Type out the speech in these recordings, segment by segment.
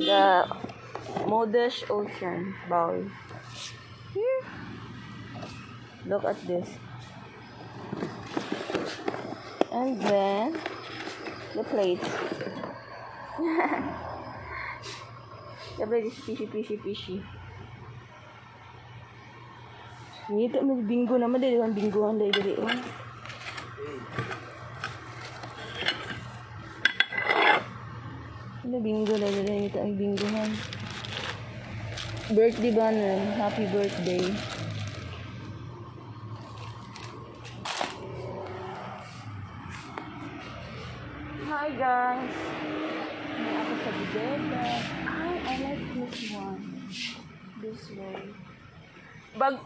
The Modish Ocean bowl. Here. Look at this. And then the plates. The plate is fishy. Nito mo bingo naman dili kan bingohan dili oh. Ano bingo dili ito ang bingohan. Birthday banner, happy birthday. Hi guys. May ako sa bibeda. I like this one. This way.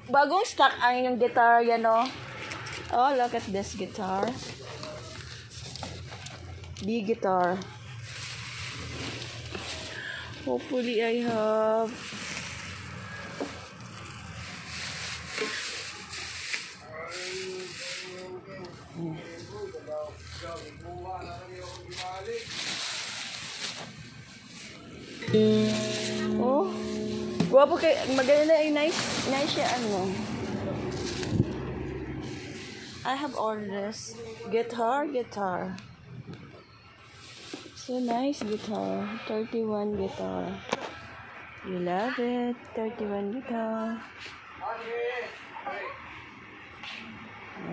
Bagong stock ang inyong guitar yan, no? Oh, look at this guitar. B guitar. Hopefully I have oh, guwapo kay maganda ay nice siya ano. I have ordered this guitar. So nice guitar. 31 guitar. You love it. 31 guitar.